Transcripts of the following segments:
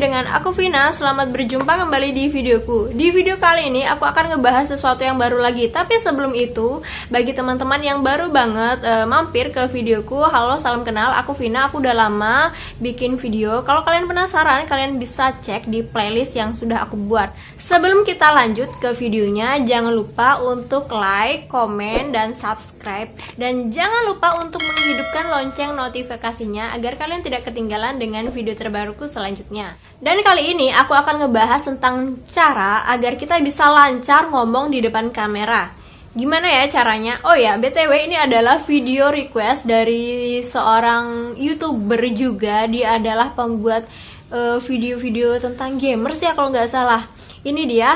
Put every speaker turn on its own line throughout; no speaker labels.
dengan aku Vina. Selamat berjumpa kembali di videoku. Di video kali ini aku akan ngebahas sesuatu yang baru lagi. Tapi sebelum itu, bagi teman-teman yang baru banget mampir ke videoku, halo, salam kenal, aku Vina. Aku udah lama bikin video. Kalau kalian penasaran, kalian bisa cek di playlist yang sudah aku buat. Sebelum kita lanjut ke videonya, jangan lupa untuk like, komen, dan subscribe. Dan jangan lupa untuk menghidupkan lonceng notifikasinya agar kalian tidak ketinggalan dengan video terbaruku selanjutnya. Dan kali ini aku akan ngebahas tentang cara agar kita bisa lancar ngomong di depan kamera. Gimana ya caranya? Oh ya, BTW ini adalah video request dari seorang YouTuber juga. Dia adalah pembuat video-video tentang gamers ya kalau nggak salah. Ini dia.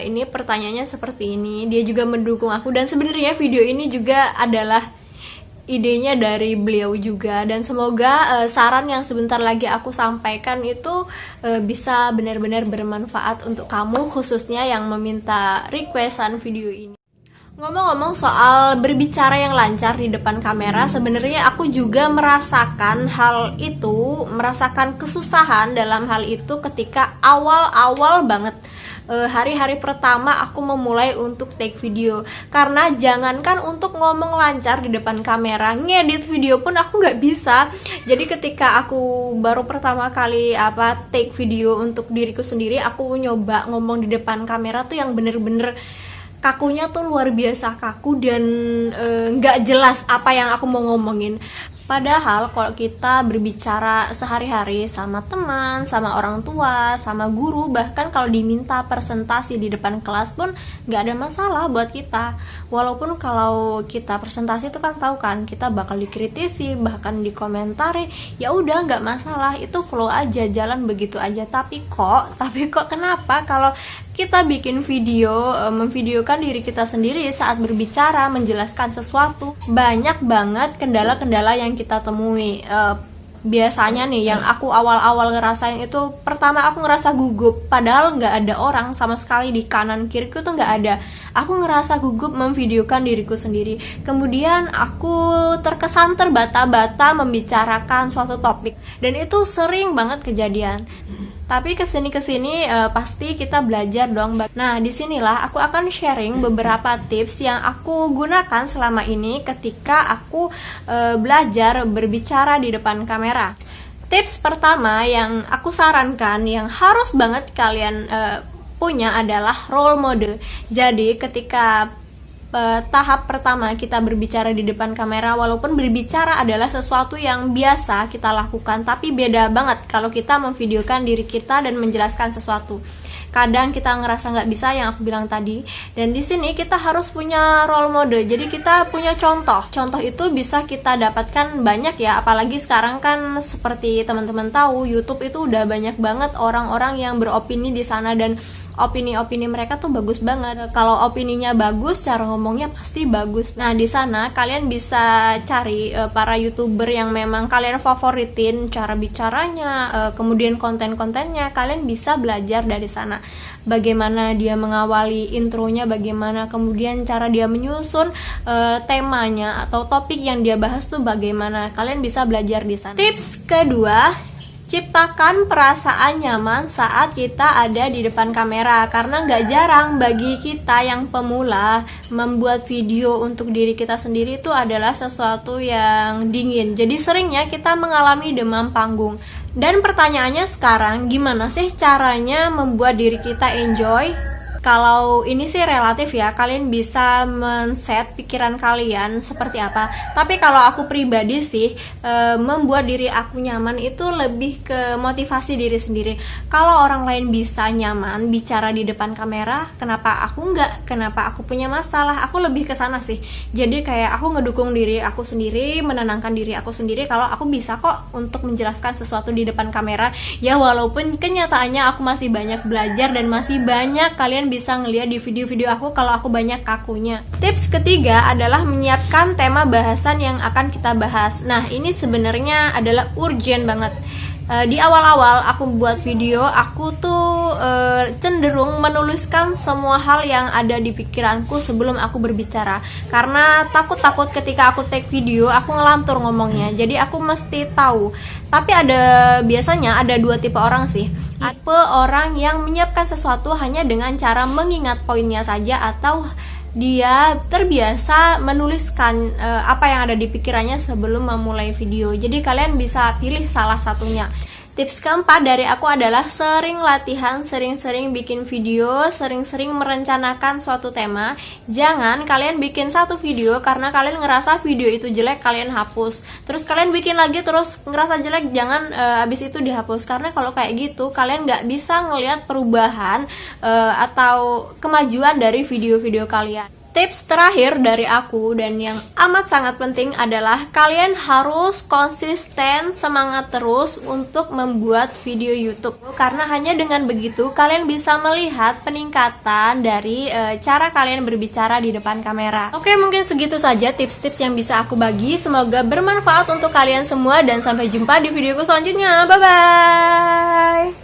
Ini pertanyaannya seperti ini. Dia juga mendukung aku dan sebenarnya video ini juga adalah idenya dari beliau juga, dan semoga saran yang sebentar lagi aku sampaikan itu bisa benar-benar bermanfaat untuk kamu, khususnya yang meminta requestan video ini. Ngomong-ngomong soal berbicara yang lancar di depan kamera, sebenarnya aku juga merasakan hal itu, merasakan kesusahan dalam hal itu ketika awal-awal banget. Hari-hari pertama aku memulai untuk take video, karena jangankan untuk ngomong lancar di depan kamera, ngedit video pun aku nggak bisa. Jadi ketika aku baru pertama kali take video untuk diriku sendiri, aku nyoba ngomong di depan kamera tuh yang bener-bener kakunya tuh luar biasa kaku dan nggak jelas apa yang aku mau ngomongin. Padahal kalau kita berbicara sehari-hari sama teman, sama orang tua, sama guru, bahkan kalau diminta presentasi di depan kelas pun nggak ada masalah buat kita. Walaupun kalau kita presentasi itu kan tahu kan, kita bakal dikritisi, bahkan dikomentari, ya udah nggak masalah, itu flow aja, jalan begitu aja. Tapi kok kenapa kalau kita bikin video, memvideokan diri kita sendiri saat berbicara, menjelaskan sesuatu, banyak banget kendala-kendala yang kita temui. Biasanya nih yang aku awal-awal ngerasain itu, pertama aku ngerasa gugup, padahal nggak ada orang sama sekali di kanan kiriku tuh nggak ada. Aku ngerasa gugup memvideokan diriku sendiri. Kemudian aku terkesan terbata-bata membicarakan suatu topik, dan itu sering banget kejadian. Tapi kesini pasti kita belajar dong. Nah, disinilah aku akan sharing beberapa tips yang aku gunakan selama ini ketika aku belajar berbicara di depan kamera. Tips pertama yang aku sarankan, yang harus banget kalian punya adalah role model. Jadi ketika tahap pertama kita berbicara di depan kamera, walaupun berbicara adalah sesuatu yang biasa kita lakukan, tapi beda banget kalau kita memvideokan diri kita dan menjelaskan sesuatu. Kadang kita ngerasa nggak bisa, yang aku bilang tadi, dan di sini kita harus punya role model. Jadi kita punya contoh. Contoh itu bisa kita dapatkan banyak ya, apalagi sekarang kan seperti teman-teman tahu, YouTube itu udah banyak banget orang-orang yang beropini di sana, dan opini-opini mereka tuh bagus banget. Kalau opininya bagus, cara ngomongnya pasti bagus. Nah, di sana kalian bisa cari para YouTuber yang memang kalian favoritin, cara bicaranya, kemudian konten-kontennya, kalian bisa belajar dari sana. Bagaimana dia mengawali intronya, bagaimana kemudian cara dia menyusun temanya atau topik yang dia bahas tuh bagaimana. Kalian bisa belajar di sana. Tips kedua, ciptakan perasaan nyaman saat kita ada di depan kamera, karena nggak jarang bagi kita yang pemula membuat video untuk diri kita sendiri itu adalah sesuatu yang dingin. Jadi seringnya kita mengalami demam panggung. Dan pertanyaannya sekarang, gimana sih caranya membuat diri kita enjoy? Kalau ini sih relatif ya, kalian bisa men-set pikiran kalian seperti apa. Tapi kalau aku pribadi sih, membuat diri aku nyaman itu lebih ke motivasi diri sendiri. Kalau orang lain bisa nyaman bicara di depan kamera, kenapa aku enggak? Kenapa aku punya masalah? Aku lebih ke sana sih. Jadi kayak aku ngedukung diri aku sendiri, menenangkan diri aku sendiri kalau aku bisa kok untuk menjelaskan sesuatu di depan kamera. Ya walaupun kenyataannya aku masih banyak belajar dan masih banyak kalian bisa ngeliat di video-video aku kalau aku banyak kakunya. Tips ketiga adalah menyiapkan tema bahasan yang akan kita bahas. Nah, ini sebenarnya adalah urgent banget. Di awal-awal aku buat video, aku tuh cenderung menuliskan semua hal yang ada di pikiranku sebelum aku berbicara. Karena takut ketika aku take video, aku ngelantur ngomongnya. Jadi aku mesti tahu. Tapi biasanya ada dua tipe orang sih. Tipe orang yang menyiapkan sesuatu hanya dengan cara mengingat poinnya saja, atau dia terbiasa menuliskan apa yang ada di pikirannya sebelum memulai video. Jadi kalian bisa pilih salah satunya. Tips keempat dari aku adalah sering latihan, sering-sering bikin video, sering-sering merencanakan suatu tema. Jangan kalian bikin satu video karena kalian ngerasa video itu jelek, kalian hapus. Terus kalian bikin lagi terus ngerasa jelek, jangan abis itu dihapus. Karena kalau kayak gitu kalian nggak bisa ngelihat perubahan atau kemajuan dari video-video kalian. Tips terakhir dari aku dan yang amat sangat penting adalah kalian harus konsisten, semangat terus untuk membuat video YouTube. Karena hanya dengan begitu kalian bisa melihat peningkatan dari cara kalian berbicara di depan kamera. Oke, mungkin segitu saja tips-tips yang bisa aku bagi. Semoga bermanfaat untuk kalian semua dan sampai jumpa di videoku selanjutnya. Bye-bye!